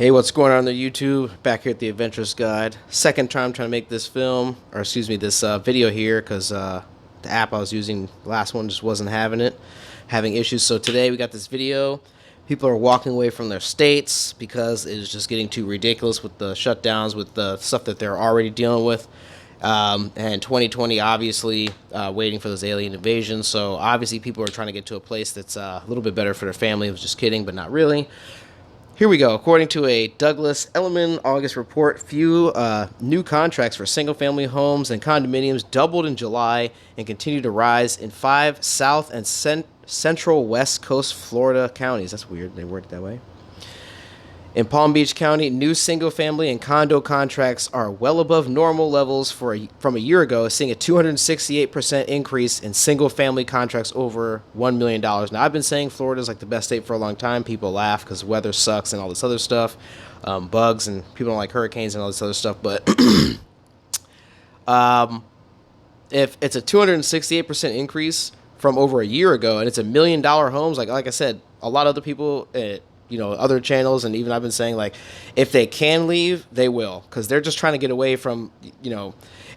Hey, what's going on YouTube? Back here at the Adventurous Guide. Second time trying to make this film, or excuse me, this video here, because the app I was using, the last one, just wasn't having issues. So today we got this video. People are walking away from their states because it is just getting too ridiculous with the shutdowns, with the stuff that they're already dealing with. And 2020, obviously, waiting for those alien invasions. So obviously people are trying to get to a place that's a little bit better for their family. I was just kidding, but not really. Here we go. According to a Douglas Elliman August report, few new contracts for single-family homes and condominiums doubled in July and continue to rise in 5 South and Central West Coast Florida counties. That's weird. They word it that way. In Palm Beach County, new single-family and condo contracts are well above normal levels from a year ago, seeing a 268% increase in single-family contracts over $1 million. Now, I've been saying Florida's like the best state for a long time. People laugh because weather sucks and all this other stuff, bugs, and people don't like hurricanes and all this other stuff. But if it's a 268% increase from over a year ago, and it's $1 million homes, like I said, a lot of other people... other channels, and even I've been saying, like, if they can leave, they will, because they're just trying to get away from,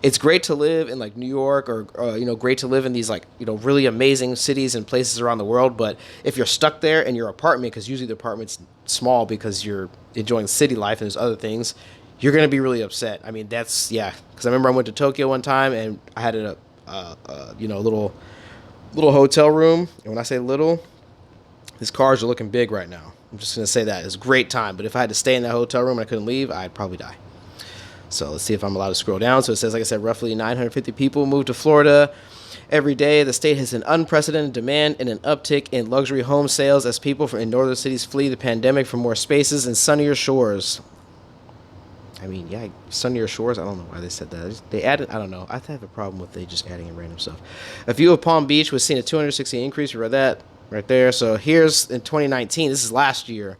it's great to live in, like, New York or great to live in these, like, really amazing cities and places around the world, but if you're stuck there in your apartment, because usually the apartment's small because you're enjoying city life and there's other things, you're going to be really upset. I mean, because I remember I went to Tokyo one time, and I had a little hotel room, and when I say little, these cars are looking big right now. I'm just going to say that. It's a great time. But if I had to stay in that hotel room and I couldn't leave, I'd probably die. So let's see if I'm allowed to scroll down. So it says, like I said, roughly 950 people moved to Florida every day. The state has an unprecedented demand and an uptick in luxury home sales as people in northern cities flee the pandemic for more spaces and sunnier shores. I mean, yeah, sunnier shores. I don't know why they said that. They added, I don't know. I have a problem with they just adding in random stuff. A view of Palm Beach was seeing a 260 increase. We read that. Right there. So here's in 2019. This is last year.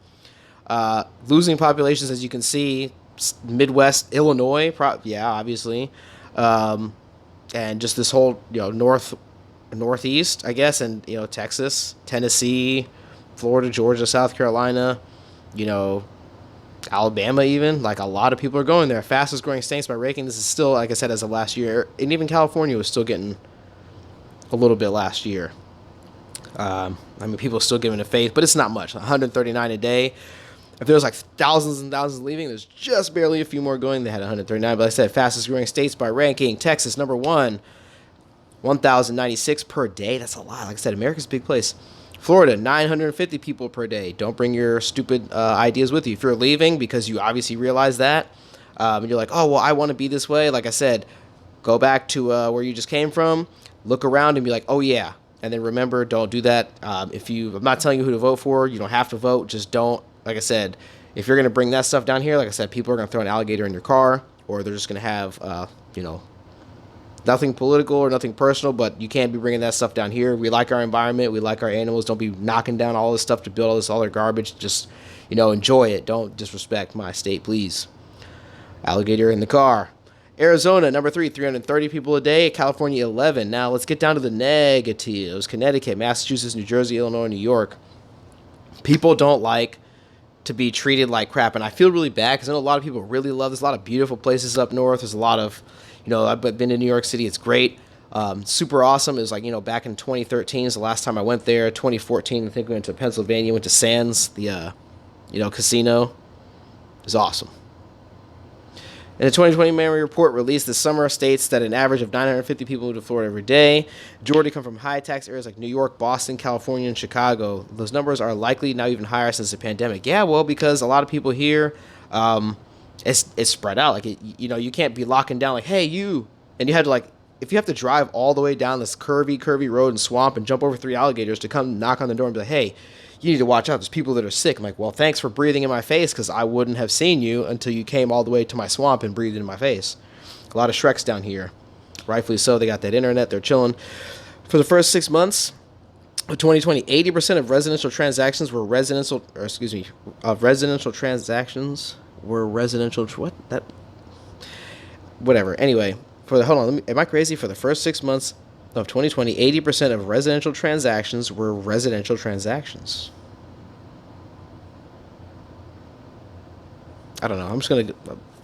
Losing populations, as you can see, Midwest, Illinois, obviously, and just this whole northeast, I guess, and Texas, Tennessee, Florida, Georgia, South Carolina, Alabama, even, like, a lot of people are going there. Fastest growing states by ranking. This is still, like I said, as of last year, and even California was still getting a little bit last year. People are still giving it faith, but it's not much. 139 a day. If there was like thousands and thousands leaving, there's just barely a few more going. They had 139, but like I said, fastest growing states by ranking. Texas, number 1, 1,096 per day. That's a lot. Like I said, America's a big place. Florida, 950 people per day. Don't bring your stupid ideas with you. If you're leaving because you obviously realize that, and you're like, oh, well, I want to be this way. Like I said, go back to where you just came from. Look around and be like, oh, yeah. And then remember, don't do that. I'm not telling you who to vote for. You don't have to vote. Just don't. Like I said, if you're going to bring that stuff down here, like I said, people are going to throw an alligator in your car, or they're just going to have, nothing political or nothing personal, but you can't be bringing that stuff down here. We like our environment. We like our animals. Don't be knocking down all this stuff to build all their garbage. Just, enjoy it. Don't disrespect my state, please. Alligator in the car. Arizona, number 3, 330 people a day. California, 11. Now, let's get down to the negatives. Connecticut, Massachusetts, New Jersey, Illinois, New York. People don't like to be treated like crap, and I feel really bad because I know a lot of people really love this. A lot of beautiful places up north. There's a lot of, I've been to New York City. It's great. Super awesome. It was like, back in 2013 is the last time I went there. 2014, I think we went to Pennsylvania, went to Sands, the, casino. It was awesome. And the 2020 memory report released this summer states that an average of 950 people move to Florida every day. Majority come from high-tax areas like New York, Boston, California, and Chicago. Those numbers are likely now even higher since the pandemic. Yeah, well, because a lot of people here, it's spread out. Like, you can't be locking down like, hey, you. And you had to, like, if you have to drive all the way down this curvy road and swamp and jump over 3 alligators to come knock on the door and be like, hey, you need to watch out. There's people that are sick. I'm like, well, thanks for breathing in my face because I wouldn't have seen you until you came all the way to my swamp and breathed in my face. A lot of Shreks down here. Rightfully so. They got that internet. They're chilling. For the first 6 months of 2020, 80% of residential transactions were whatever. Anyway, am I crazy? For the first 6 months of 2020, 80% of residential transactions were residential transactions. I don't know.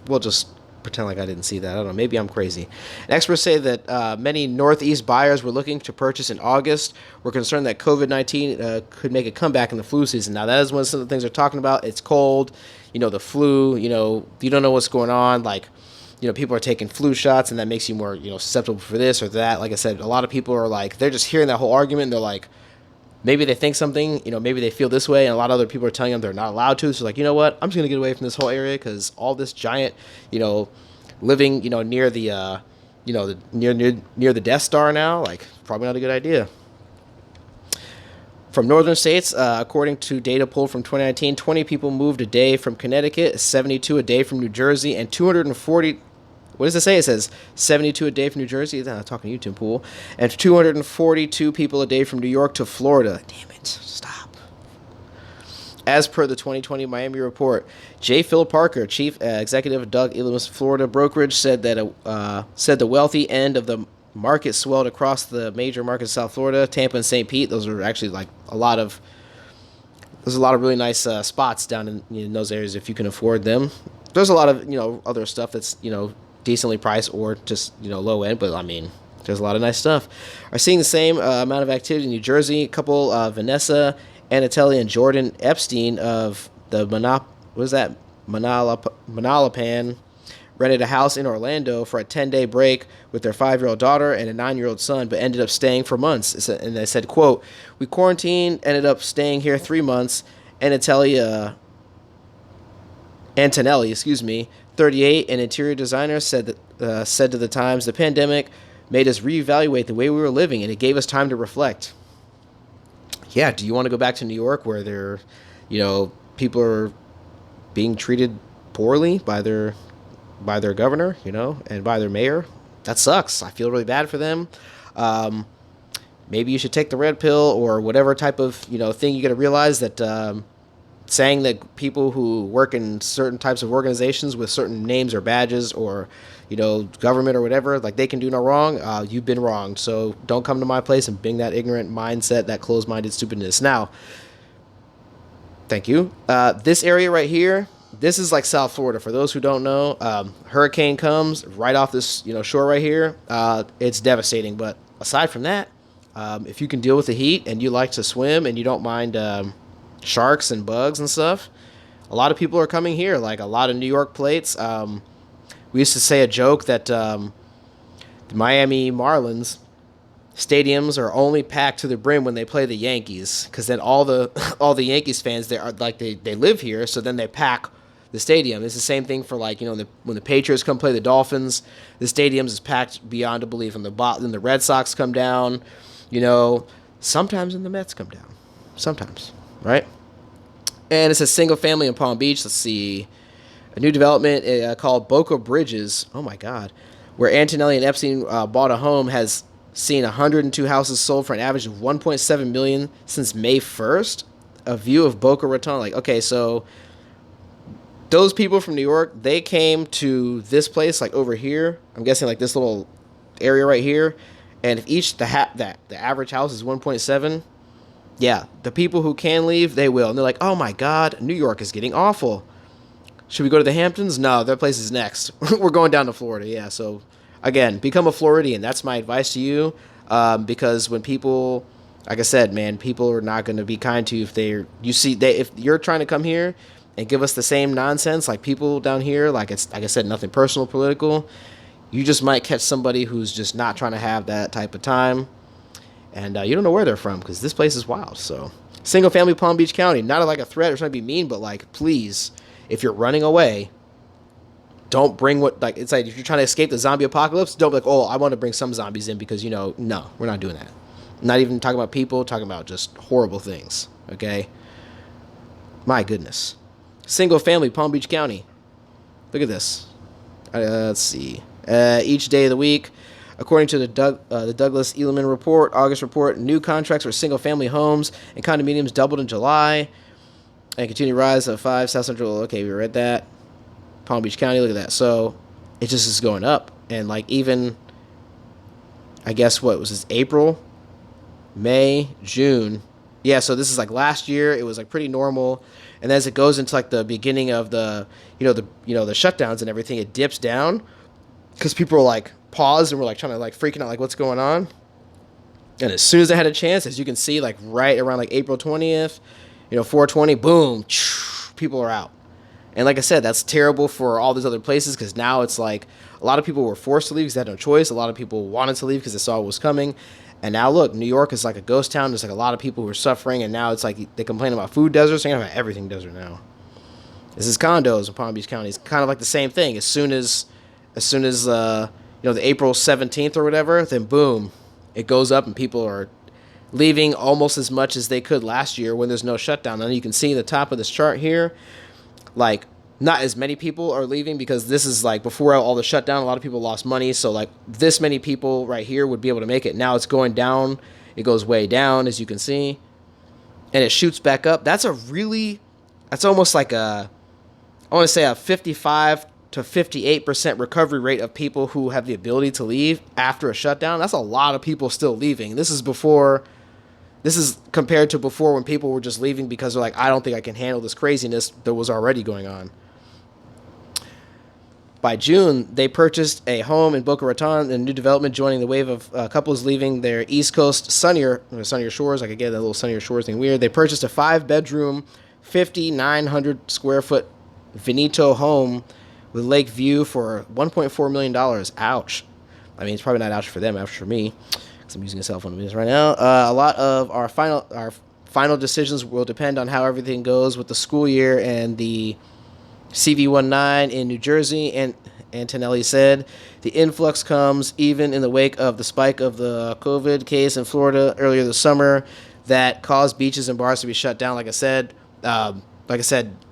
We'll just pretend like I didn't see that. I don't know. Maybe I'm crazy. Experts say that many Northeast buyers were looking to purchase in August were concerned that COVID-19 could make a comeback in the flu season. Now, that is one of some of the things they're talking about. It's cold, the flu, you don't know what's going on. Like, people are taking flu shots, and that makes you more, susceptible for this or that. Like I said, a lot of people are like, they're just hearing that whole argument, and they're like, maybe they think something, maybe they feel this way, and a lot of other people are telling them they're not allowed to. So like, you know what? I'm just gonna get away from this whole area because all this giant, living, near the, near the Death Star now, like probably not a good idea. From northern states, according to data pulled from 2019, 20 people moved a day from Connecticut, 72 a day from New Jersey, and 240. What does it say? It says 72 a day from New Jersey. I'm talking to you, Tim Pool. And 242 people a day from New York to Florida. Damn it. Stop. As per the 2020 Miami report, J. Phil Parker, chief executive of Doug Elliman's Florida brokerage, said that the wealthy end of the market swelled across the major markets of South Florida, Tampa and St. Pete. Those are actually like there's a lot of really nice spots down in those areas if you can afford them. There's a lot of, other stuff that's, decently priced or just low end, but I mean there's a lot of nice stuff. Are seeing the same amount of activity in New Jersey. A couple Vanessa Anatelli and Jordan Epstein of the Manalapan rented a house in Orlando for a 10-day break with their 5-year-old daughter and a 9-year-old son, but ended up staying for months. And they said, quote, "We quarantined, ended up staying here 3 months. Antonelli, 38, an interior designer, said to the Times, "The pandemic made us reevaluate the way we were living, and it gave us time to reflect." Yeah, do you want to go back to New York where people are being treated poorly by their governor, and by their mayor? That sucks. I feel really bad for them. Maybe you should take the red pill or whatever type of thing. You got to realize that. Saying that people who work in certain types of organizations with certain names or badges or, government or whatever, like they can do no wrong, you've been wronged. So don't come to my place and bring that ignorant mindset, that closed-minded stupidness. Now, thank you. This area right here, this is like South Florida. For those who don't know, hurricane comes right off this, shore right here. It's devastating. But aside from that, if you can deal with the heat and you like to swim and you don't mind sharks and bugs and stuff, a lot of people are coming here, like a lot of New York plates. We used to say a joke that the Miami Marlins stadiums are only packed to the brim when they play the Yankees, because then all the Yankees fans, they live here, so then they pack the stadium. It's the same thing for when the Patriots come play the Dolphins, the stadiums is packed beyond a belief. And the Red Sox come down, sometimes and the Mets come down, sometimes. Right? And it's a single family in Palm Beach. Let's see. A new development called Boca Bridges. Oh, my God. Where Antonelli and Epstein bought a home has seen 102 houses sold for an average of $1.7 million since May 1st. A view of Boca Raton. Like, okay, so those people from New York, they came to this place, like over here. I'm guessing like this little area right here. And if the average house is 1.7, yeah, the people who can leave, they will. And they're like, oh my God, New York is getting awful. Should we go to the Hamptons? No, that place is next. We're going down to Florida. Yeah, so again, become a Floridian. That's my advice to you. Because when people, like I said, man, people are not going to be kind to you if you're trying to come here and give us the same nonsense, like people down here, like I said, nothing personal, political. You just might catch somebody who's just not trying to have that type of time. And you don't know where they're from because this place is wild. So, single family Palm Beach County, not like a threat or trying to be mean, but like, please, if you're running away, don't bring it's like if you're trying to escape the zombie apocalypse, don't be like, oh, I want to bring some zombies in because, no, we're not doing that. Not even talking about people, talking about just horrible things. Okay? My goodness. Single family Palm Beach County. Look at this. Let's see. Each day of the week. According to the Douglas Elliman report, August report, new contracts for single-family homes and condominiums doubled in July and continue to rise of 5 South Central. Okay, we read that. Palm Beach County, look at that. So it just is going up. And like even, I guess what was this, April, May, June, Yeah, so this is like last year. It was like pretty normal, and as it goes into like the beginning of the, the shutdowns and everything, it dips down because people are like paused and were like trying to like freaking out like what's going on. And as soon as they had a chance, as you can see, like right around like April 20th, 420, boom, people are out. And like I said, that's terrible for all these other places because now it's like a lot of people were forced to leave because they had no choice. A lot of people wanted to leave because they saw what was coming. And now look, New York is like a ghost town. There's like a lot of people who are suffering, and now it's like they complain about food deserts. They're gonna have everything desert now. This is condos in Palm Beach County. It's kind of like the same thing. As soon as the April 17th or whatever, then boom, it goes up and people are leaving almost as much as they could last year when there's no shutdown. And you can see the top of this chart here, like not as many people are leaving because this is like before all the shutdown. A lot of people lost money, so like this many people right here would be able to make it. Now it's going down. It goes way down, as you can see, and it shoots back up. That's almost like I want to say a 55 to 58% recovery rate of people who have the ability to leave after a shutdown. That's a lot of people still leaving. This is compared to before when people were just leaving because they're like, I don't think I can handle this craziness that was already going on. By June, they purchased a home in Boca Raton, a new development joining the wave of couples leaving their East Coast sunnier shores. I could get that little sunnier shores thing weird. They purchased a 5-bedroom, 5,900 square foot Veneto home with lake view for $1.4 million. Ouch. I mean, it's probably not ouch for them, ouch for me, because I'm using a cell phone business right now. A lot of our final decisions will depend on how everything goes with the school year and the CV19 in New Jersey. And Antonelli said the influx comes even in the wake of the spike of the COVID case in Florida earlier this summer that caused beaches and bars to be shut down. Like I said,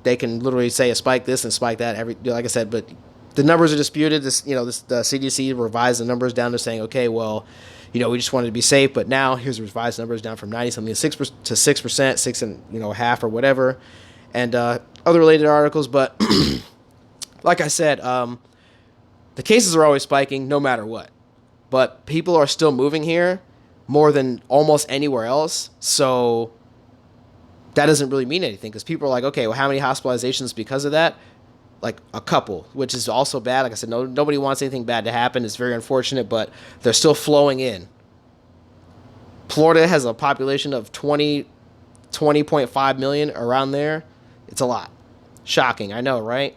they can literally say a spike this and spike that. But the numbers are disputed. The CDC revised the numbers down to saying, okay, well, we just wanted to be safe, but now here's the revised numbers down from 90 something to 6%, 6 and half or whatever, and other related articles. But like I said, the cases are always spiking no matter what, but people are still moving here more than almost anywhere else. So that doesn't really mean anything because people are like, okay, well, how many hospitalizations because of that? Like a couple, which is also bad. Like I said, nobody wants anything bad to happen. It's very unfortunate, but they're still flowing in. Florida has a population of 20.5 million around there. It's a lot. Shocking, I know, right?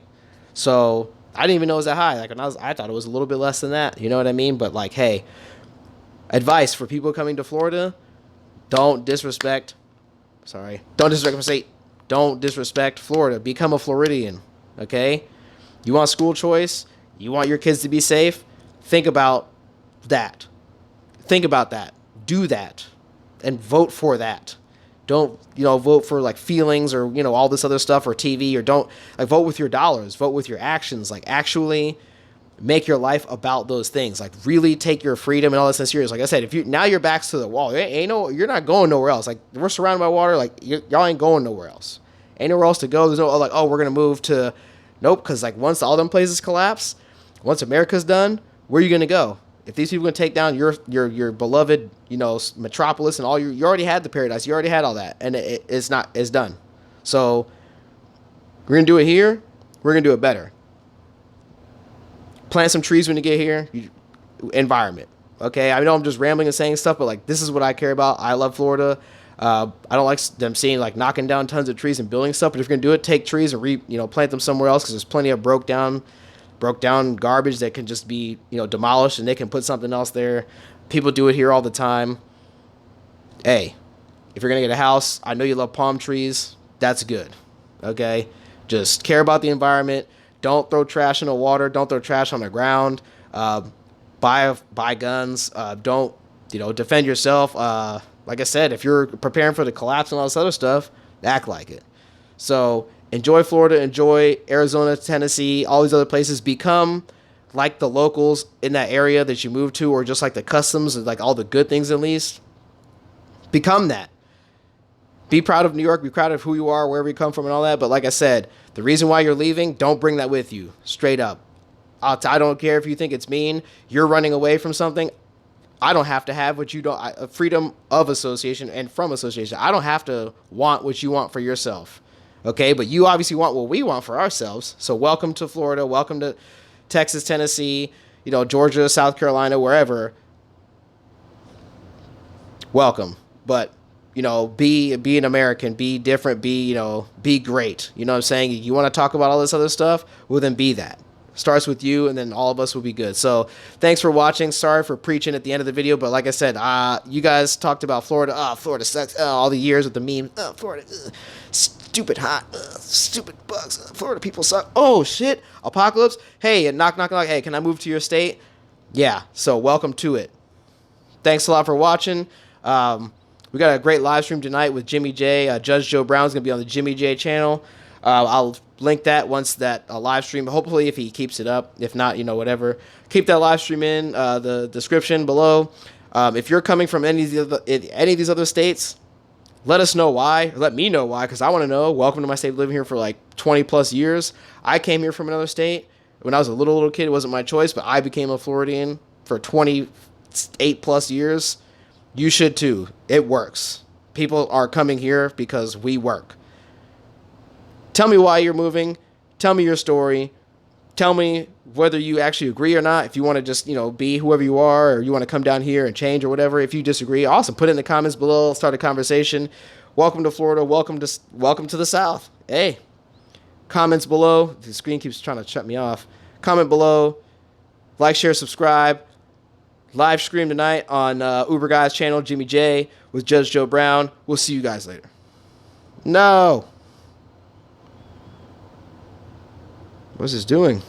So I didn't even know it was that high. Like I thought it was a little bit less than that. You know what I mean? But like, hey, advice for people coming to Florida: don't disrespect my state. Don't disrespect Florida. Become a Floridian. Okay? You want school choice? You want your kids to be safe? Think about that. Do that. And vote for that. Don't, vote for like feelings or, all this other stuff or TV, or don't vote with your dollars, vote with your actions. Like actually make your life about those things. Like really take your freedom and all this stuff serious. Like I said, now your back's to the wall, you're not going nowhere else. Like we're surrounded by water. Like y'all ain't going nowhere else. Ain't nowhere else to go. There's no like, oh, we're going to move to, nope. Cause like once all them places collapse, once America's done, where are you going to go? If these people are going to take down your beloved, metropolis and all you already had the paradise, you already had all that, and it's done. So we're going to do it here. We're going to do it better. Plant some trees when you get here. Environment. Okay. I know I'm just rambling and saying stuff, but like, this is what I care about. I love Florida. I don't like them seeing like knocking down tons of trees and building stuff, but if you're going to do it, take trees and plant them somewhere else. Cause there's plenty of broke down garbage that can just be, demolished, and they can put something else there. People do it here all the time. Hey, if you're going to get a house, I know you love palm trees. That's good. Okay. Just care about the environment. Don't throw trash in the water. Don't throw trash on the ground. Buy guns. Don't, defend yourself. Like I said, if you're preparing for the collapse and all this other stuff, act like it. So enjoy Florida, enjoy Arizona, Tennessee, all these other places. Become like the locals in that area that you move to, or just like the customs and like all the good things at least. Become that. Be proud of New York. Be proud of who you are, wherever you come from and all that. But like I said, the reason why you're leaving, don't bring that with you. Straight up. I don't care if you think it's mean. You're running away from something. I don't have to have what you don't. Freedom of association and from association. I don't have to want what you want for yourself. Okay, but you obviously want what we want for ourselves. So welcome to Florida. Welcome to Texas, Tennessee, Georgia, South Carolina, wherever. Welcome. But, be an American, be different, be great. You know what I'm saying? You want to talk about all this other stuff? Well, then be that. Starts with you, and then all of us will be good. So thanks for watching. Sorry for preaching at the end of the video, but like I said, you guys talked about Florida. Florida sucks. All the years with the meme. Florida, stupid hot. Stupid bugs. Florida people suck. Oh, shit. Apocalypse. Hey, knock, knock, knock. Hey, can I move to your state? Yeah, so welcome to it. Thanks a lot for watching. We got a great live stream tonight with Jimmy J. Judge Joe Brown's going to be on the Jimmy J channel. I'll link that once that live stream, hopefully if he keeps it up. If not, whatever. Keep that live stream in the description below. If you're coming from any of these other states, let us know why. Let me know why, because I want to know. Welcome to my state. Living here for like 20 plus years. I came here from another state. When I was a little kid, it wasn't my choice, but I became a Floridian for 28 plus years. You should too. It works. People are coming here because we work. Tell me why you're moving. Tell me your story. Tell me whether you actually agree or not. If you want to just, be whoever you are, or you want to come down here and change or whatever. If you disagree, awesome. Put it in the comments below. Let's start a conversation. Welcome to Florida. Welcome to the South. Hey, comments below. The screen keeps trying to shut me off. Comment below. Like, share, subscribe. Live stream tonight on Uber Guy's channel, Jimmy J, with Judge Joe Brown. We'll see you guys later. No. What's this doing?